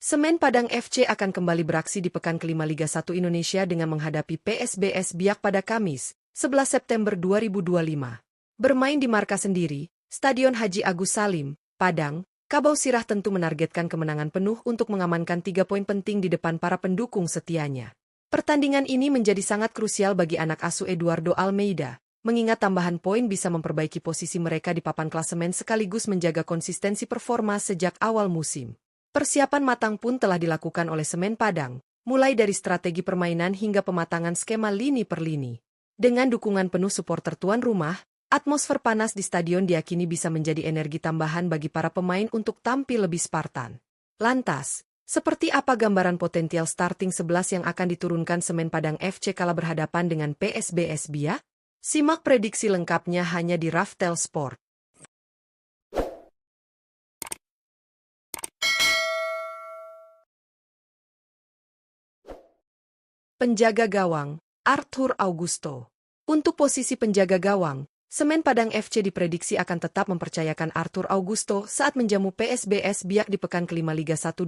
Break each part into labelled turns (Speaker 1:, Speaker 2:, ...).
Speaker 1: Semen Padang FC akan kembali beraksi di pekan kelima Liga 1 Indonesia dengan menghadapi PSBS Biak pada Kamis, 11 September 2025. Bermain di markas sendiri, Stadion Haji Agus Salim, Padang, Kabau Sirah tentu menargetkan kemenangan penuh untuk mengamankan 3 poin penting di depan para pendukung setianya. Pertandingan ini menjadi sangat krusial bagi anak asuh Eduardo Almeida, mengingat tambahan poin bisa memperbaiki posisi mereka di papan klasemen sekaligus menjaga konsistensi performa sejak awal musim. Persiapan matang pun telah dilakukan oleh Semen Padang, mulai dari strategi permainan hingga pematangan skema lini per lini. Dengan dukungan penuh supporter tuan rumah, atmosfer panas di stadion diyakini bisa menjadi energi tambahan bagi para pemain untuk tampil lebih Spartan. Lantas, seperti apa gambaran potensial starting 11 yang akan diturunkan Semen Padang FC kala berhadapan dengan PSBS Biak? Simak prediksi lengkapnya hanya di Raftel Sport. Penjaga gawang, Arthur Augusto. Untuk posisi penjaga gawang, Semen Padang FC diprediksi akan tetap mempercayakan Arthur Augusto saat menjamu PSBS Biak di pekan kelima Liga 1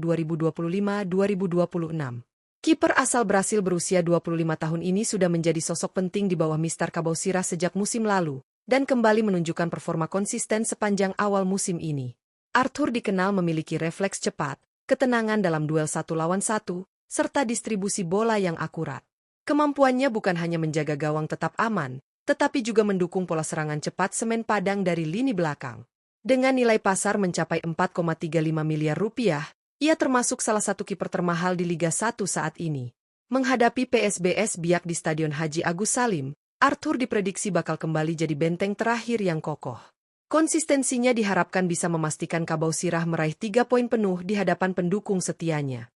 Speaker 1: 2025-2026. Kiper asal Brasil berusia 25 tahun ini sudah menjadi sosok penting di bawah Mister Kabau Sirah sejak musim lalu, dan kembali menunjukkan performa konsisten sepanjang awal musim ini. Arthur dikenal memiliki refleks cepat, ketenangan dalam duel 1 lawan 1, serta distribusi bola yang akurat. Kemampuannya bukan hanya menjaga gawang tetap aman, tetapi juga mendukung pola serangan cepat Semen Padang dari lini belakang. Dengan nilai pasar mencapai 4,35 miliar rupiah, ia termasuk salah satu kiper termahal di Liga 1 saat ini. Menghadapi PSBS Biak di Stadion Haji Agus Salim, Arthur diprediksi bakal kembali jadi benteng terakhir yang kokoh. Konsistensinya diharapkan bisa memastikan Kabau Sirah meraih 3 poin penuh di hadapan pendukung setianya.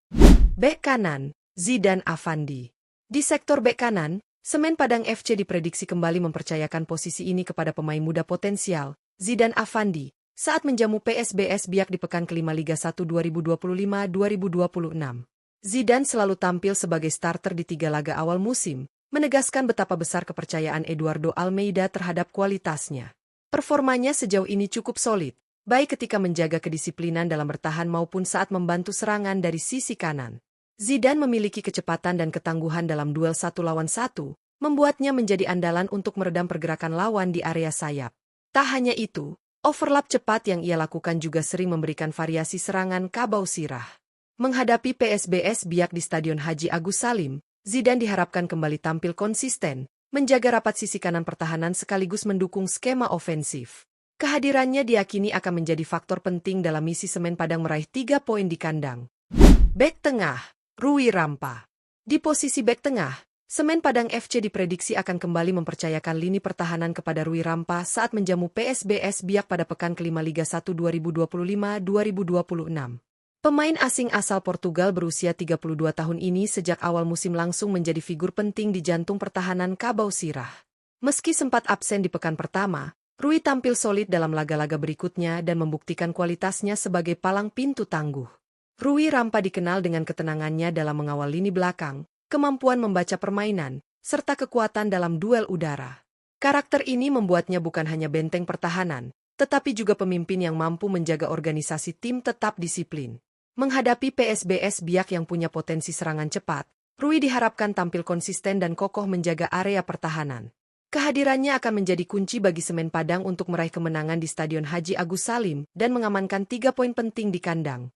Speaker 1: Bek kanan, Zidane Afandi. Di sektor bek kanan, Semen Padang FC diprediksi kembali mempercayakan posisi ini kepada pemain muda potensial, Zidane Afandi, saat menjamu PSBS Biak di pekan kelima Liga 1 2025-2026. Zidane selalu tampil sebagai starter di 3 laga awal musim, menegaskan betapa besar kepercayaan Eduardo Almeida terhadap kualitasnya. Performanya sejauh ini cukup solid, baik ketika menjaga kedisiplinan dalam bertahan maupun saat membantu serangan dari sisi kanan. Zidane memiliki kecepatan dan ketangguhan dalam duel 1 lawan 1, membuatnya menjadi andalan untuk meredam pergerakan lawan di area sayap. Tak hanya itu, overlap cepat yang ia lakukan juga sering memberikan variasi serangan Kabau Sirah. Menghadapi PSBS Biak di Stadion Haji Agus Salim, Zidane diharapkan kembali tampil konsisten, menjaga rapat sisi kanan pertahanan sekaligus mendukung skema ofensif. Kehadirannya diyakini akan menjadi faktor penting dalam misi Semen Padang meraih 3 poin di kandang. Bek tengah, Rui Rampa. Di posisi bek tengah, Semen Padang FC diprediksi akan kembali mempercayakan lini pertahanan kepada Rui Rampa saat menjamu PSBS Biak pada pekan kelima Liga 1 2025-2026. Pemain asing asal Portugal berusia 32 tahun ini sejak awal musim langsung menjadi figur penting di jantung pertahanan Kabau Sirah. Meski sempat absen di pekan pertama, Rui tampil solid dalam laga-laga berikutnya dan membuktikan kualitasnya sebagai palang pintu tangguh. Rui Rampa dikenal dengan ketenangannya dalam mengawal lini belakang, kemampuan membaca permainan, serta kekuatan dalam duel udara. Karakter ini membuatnya bukan hanya benteng pertahanan, tetapi juga pemimpin yang mampu menjaga organisasi tim tetap disiplin. Menghadapi PSBS Biak yang punya potensi serangan cepat, Rui diharapkan tampil konsisten dan kokoh menjaga area pertahanan. Kehadirannya akan menjadi kunci bagi Semen Padang untuk meraih kemenangan di Stadion Haji Agus Salim dan mengamankan 3 poin penting di kandang.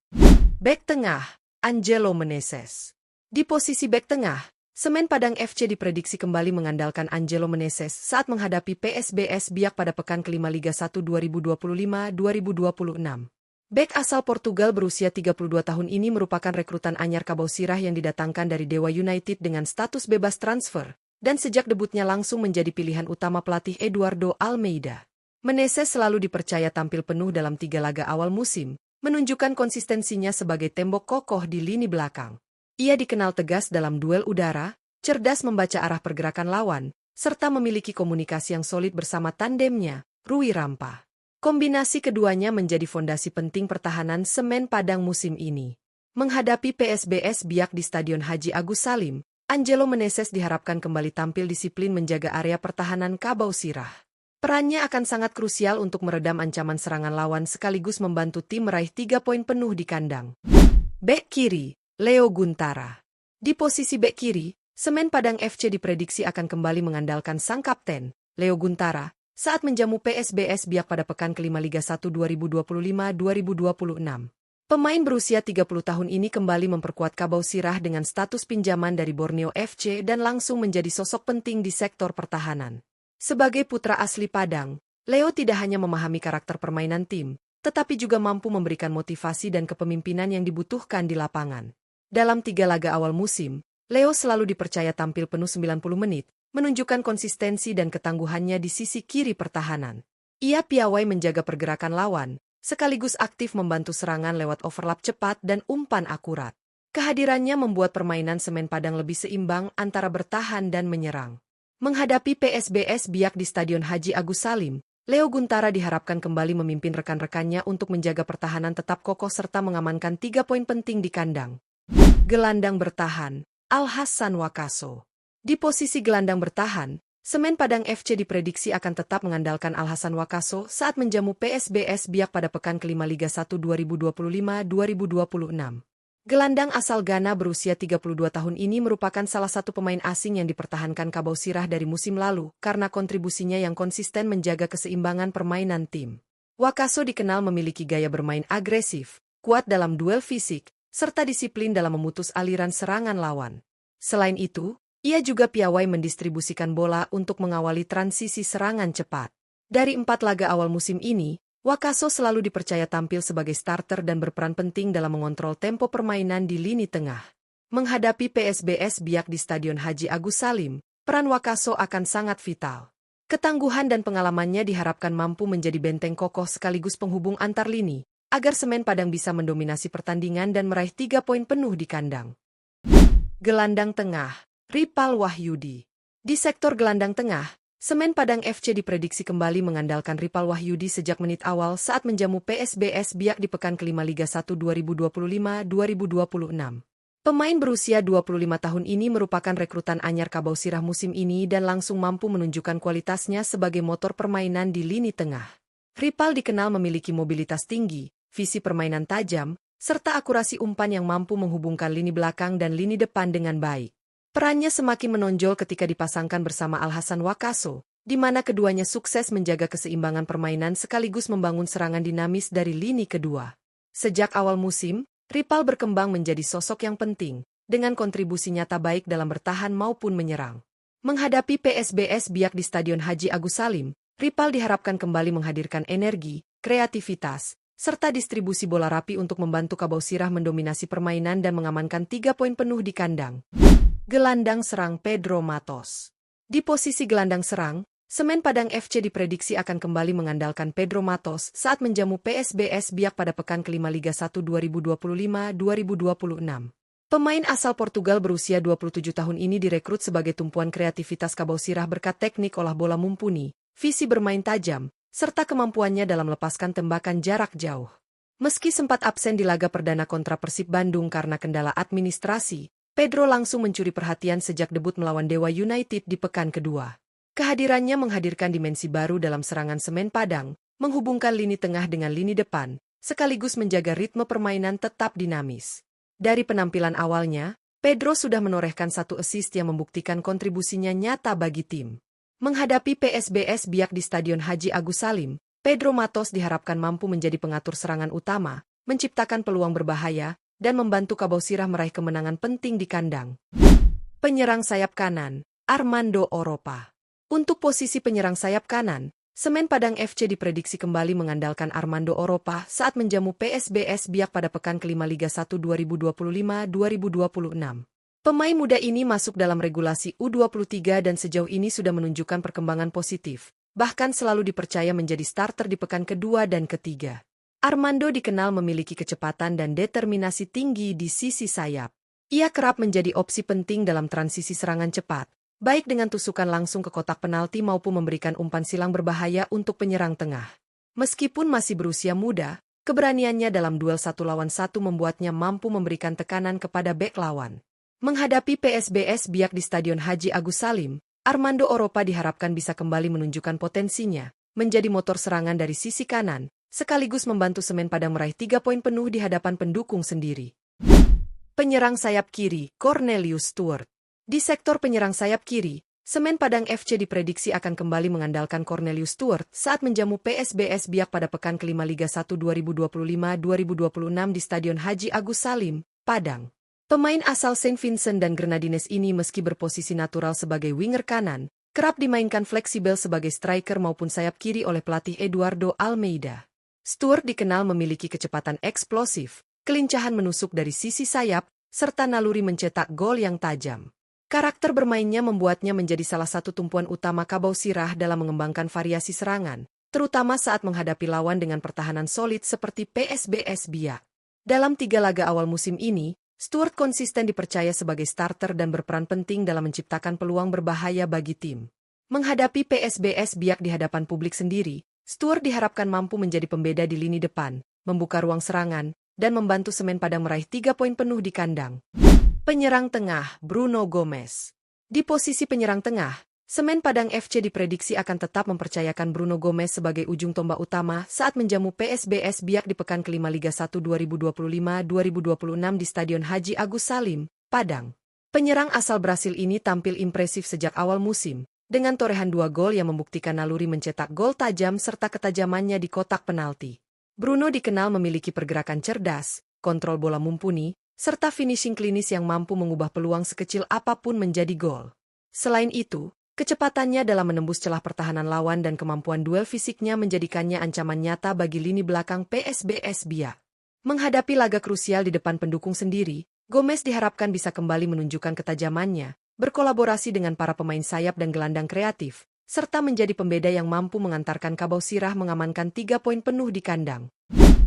Speaker 1: Bek tengah, Angelo Meneses. Di posisi bek tengah, Semen Padang FC diprediksi kembali mengandalkan Angelo Meneses saat menghadapi PSBS Biak pada pekan kelima Liga 1 2025-2026. Bek asal Portugal berusia 32 tahun ini merupakan rekrutan anyar Kabau Sirah yang didatangkan dari Dewa United dengan status bebas transfer, dan sejak debutnya langsung menjadi pilihan utama pelatih Eduardo Almeida. Meneses selalu dipercaya tampil penuh dalam 3 laga awal musim, menunjukkan konsistensinya sebagai tembok kokoh di lini belakang. Ia dikenal tegas dalam duel udara, cerdas membaca arah pergerakan lawan, serta memiliki komunikasi yang solid bersama tandemnya, Rui Rampa. Kombinasi keduanya menjadi fondasi penting pertahanan Semen Padang musim ini. Menghadapi PSBS Biak di Stadion Haji Agus Salim, Angelo Meneses diharapkan kembali tampil disiplin menjaga area pertahanan Kabau Sirah. Perannya akan sangat krusial untuk meredam ancaman serangan lawan sekaligus membantu tim meraih 3 poin penuh di kandang. Bek kiri, Leo Guntara. Di posisi bek kiri, Semen Padang FC diprediksi akan kembali mengandalkan sang kapten, Leo Guntara, saat menjamu PSBS Biak pada pekan kelima Liga 1 2025-2026. Pemain berusia 30 tahun ini kembali memperkuat Kabau Sirah dengan status pinjaman dari Borneo FC dan langsung menjadi sosok penting di sektor pertahanan. Sebagai putra asli Padang, Leo tidak hanya memahami karakter permainan tim, tetapi juga mampu memberikan motivasi dan kepemimpinan yang dibutuhkan di lapangan. Dalam 3 laga awal musim, Leo selalu dipercaya tampil penuh 90 menit, menunjukkan konsistensi dan ketangguhannya di sisi kiri pertahanan. Ia piawai menjaga pergerakan lawan, sekaligus aktif membantu serangan lewat overlap cepat dan umpan akurat. Kehadirannya membuat permainan Semen Padang lebih seimbang antara bertahan dan menyerang. Menghadapi PSBS Biak di Stadion Haji Agus Salim, Leo Guntara diharapkan kembali memimpin rekan-rekannya untuk menjaga pertahanan tetap kokoh serta mengamankan 3 poin penting di kandang. Gelandang bertahan, Al-Hassan Wakaso. Di posisi gelandang bertahan, Semen Padang FC diprediksi akan tetap mengandalkan Al-Hassan Wakaso saat menjamu PSBS Biak pada pekan kelima Liga 1 2025-2026. Gelandang asal Ghana berusia 32 tahun ini merupakan salah satu pemain asing yang dipertahankan Kabau Sirah dari musim lalu karena kontribusinya yang konsisten menjaga keseimbangan permainan tim. Wakaso dikenal memiliki gaya bermain agresif, kuat dalam duel fisik, serta disiplin dalam memutus aliran serangan lawan. Selain itu, ia juga piawai mendistribusikan bola untuk mengawali transisi serangan cepat. Dari 4 laga awal musim ini, Wakaso selalu dipercaya tampil sebagai starter dan berperan penting dalam mengontrol tempo permainan di lini tengah. Menghadapi PSBS Biak di Stadion Haji Agus Salim, peran Wakaso akan sangat vital. Ketangguhan dan pengalamannya diharapkan mampu menjadi benteng kokoh sekaligus penghubung antar lini, agar Semen Padang bisa mendominasi pertandingan dan meraih 3 poin penuh di kandang. Gelandang tengah, Ripal Wahyudi. Di sektor gelandang tengah, Semen Padang FC diprediksi kembali mengandalkan Ripal Wahyudi sejak menit awal saat menjamu PSBS Biak di pekan kelima Liga 1 2025-2026. Pemain berusia 25 tahun ini merupakan rekrutan anyar Kabau Sirah musim ini dan langsung mampu menunjukkan kualitasnya sebagai motor permainan di lini tengah. Ripal dikenal memiliki mobilitas tinggi, visi permainan tajam, serta akurasi umpan yang mampu menghubungkan lini belakang dan lini depan dengan baik. Perannya semakin menonjol ketika dipasangkan bersama Al-Hassan Wakaso, di mana keduanya sukses menjaga keseimbangan permainan sekaligus membangun serangan dinamis dari lini kedua. Sejak awal musim, Ripal berkembang menjadi sosok yang penting, dengan kontribusi nyata baik dalam bertahan maupun menyerang. Menghadapi PSBS Biak di Stadion Haji Agus Salim, Ripal diharapkan kembali menghadirkan energi, kreativitas, serta distribusi bola rapi untuk membantu Kabau Sirah mendominasi permainan dan mengamankan 3 poin penuh di kandang. Gelandang serang Pedro Matos. Di posisi gelandang serang, Semen Padang FC diprediksi akan kembali mengandalkan Pedro Matos saat menjamu PSBS Biak pada pekan kelima Liga 1 2025-2026. Pemain asal Portugal berusia 27 tahun ini direkrut sebagai tumpuan kreativitas Kabau Sirah berkat teknik olah bola mumpuni, visi bermain tajam, serta kemampuannya dalam melepaskan tembakan jarak jauh. Meski sempat absen di laga perdana kontra Persib Bandung karena kendala administrasi, Pedro langsung mencuri perhatian sejak debut melawan Dewa United di pekan kedua. Kehadirannya menghadirkan dimensi baru dalam serangan Semen Padang, menghubungkan lini tengah dengan lini depan, sekaligus menjaga ritme permainan tetap dinamis. Dari penampilan awalnya, Pedro sudah menorehkan 1 assist yang membuktikan kontribusinya nyata bagi tim. Menghadapi PSBS Biak di Stadion Haji Agus Salim, Pedro Matos diharapkan mampu menjadi pengatur serangan utama, menciptakan peluang berbahaya, dan membantu Kabau Sirah meraih kemenangan penting di kandang. Penyerang sayap kanan, Armando Oropa. Untuk posisi penyerang sayap kanan, Semen Padang FC diprediksi kembali mengandalkan Armando Oropa saat menjamu PSBS Biak pada pekan kelima Liga 1 2025-2026. Pemain muda ini masuk dalam regulasi U23 dan sejauh ini sudah menunjukkan perkembangan positif, bahkan selalu dipercaya menjadi starter di pekan kedua dan ketiga. Armando dikenal memiliki kecepatan dan determinasi tinggi di sisi sayap. Ia kerap menjadi opsi penting dalam transisi serangan cepat, baik dengan tusukan langsung ke kotak penalti maupun memberikan umpan silang berbahaya untuk penyerang tengah. Meskipun masih berusia muda, keberaniannya dalam duel 1 lawan 1 membuatnya mampu memberikan tekanan kepada bek lawan. Menghadapi PSBS Biak di Stadion Haji Agus Salim, Armando Oropa diharapkan bisa kembali menunjukkan potensinya, menjadi motor serangan dari sisi kanan, sekaligus membantu Semen Padang meraih 3 poin penuh di hadapan pendukung sendiri. Penyerang sayap kiri, Cornelius Stuart. Di sektor penyerang sayap kiri, Semen Padang FC diprediksi akan kembali mengandalkan Cornelius Stuart saat menjamu PSBS Biak pada pekan kelima Liga 1 2025-2026 di Stadion Haji Agus Salim, Padang. Pemain asal Saint Vincent dan Grenadines ini meski berposisi natural sebagai winger kanan, kerap dimainkan fleksibel sebagai striker maupun sayap kiri oleh pelatih Eduardo Almeida. Stuart dikenal memiliki kecepatan eksplosif, kelincahan menusuk dari sisi sayap, serta naluri mencetak gol yang tajam. Karakter bermainnya membuatnya menjadi salah satu tumpuan utama Kabau Sirah dalam mengembangkan variasi serangan, terutama saat menghadapi lawan dengan pertahanan solid seperti PSBS Biak. Dalam 3 laga awal musim ini, Stuart konsisten dipercaya sebagai starter dan berperan penting dalam menciptakan peluang berbahaya bagi tim. Menghadapi PSBS Biak di hadapan publik sendiri, Stuart diharapkan mampu menjadi pembeda di lini depan, membuka ruang serangan, dan membantu Semen Padang meraih 3 poin penuh di kandang. Penyerang tengah, Bruno Gomes. Di posisi penyerang tengah, Semen Padang FC diprediksi akan tetap mempercayakan Bruno Gomes sebagai ujung tombak utama saat menjamu PSBS Biak di pekan kelima Liga 1 2025-2026 di Stadion Haji Agus Salim, Padang. Penyerang asal Brasil ini tampil impresif sejak awal musim, dengan torehan 2 gol yang membuktikan naluri mencetak gol tajam serta ketajamannya di kotak penalti. Bruno dikenal memiliki pergerakan cerdas, kontrol bola mumpuni, serta finishing klinis yang mampu mengubah peluang sekecil apapun menjadi gol. Selain itu, kecepatannya dalam menembus celah pertahanan lawan dan kemampuan duel fisiknya menjadikannya ancaman nyata bagi lini belakang PSBS Biak. Menghadapi laga krusial di depan pendukung sendiri, Gomes diharapkan bisa kembali menunjukkan ketajamannya, berkolaborasi dengan para pemain sayap dan gelandang kreatif, serta menjadi pembeda yang mampu mengantarkan Kabau Sirah mengamankan 3 poin penuh di kandang.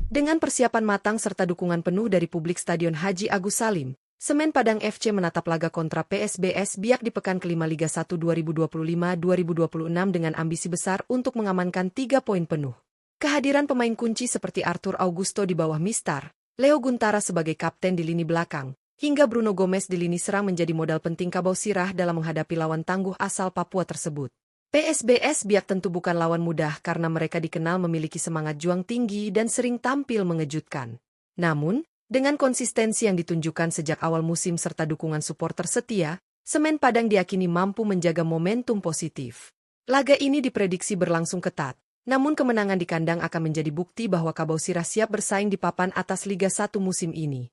Speaker 1: Dengan persiapan matang serta dukungan penuh dari publik Stadion Haji Agus Salim, Semen Padang FC menatap laga kontra PSBS Biak di pekan kelima Liga 1 2025-2026 dengan ambisi besar untuk mengamankan 3 poin penuh. Kehadiran pemain kunci seperti Arthur Augusto di bawah Mistar, Leo Guntara sebagai kapten di lini belakang, hingga Bruno Gomes di lini serang menjadi modal penting Kabau Sirah dalam menghadapi lawan tangguh asal Papua tersebut. PSBS Biak tentu bukan lawan mudah karena mereka dikenal memiliki semangat juang tinggi dan sering tampil mengejutkan. Namun, dengan konsistensi yang ditunjukkan sejak awal musim serta dukungan suporter setia, Semen Padang diyakini mampu menjaga momentum positif. Laga ini diprediksi berlangsung ketat, namun kemenangan di kandang akan menjadi bukti bahwa Kabau Sirah siap bersaing di papan atas Liga 1 musim ini.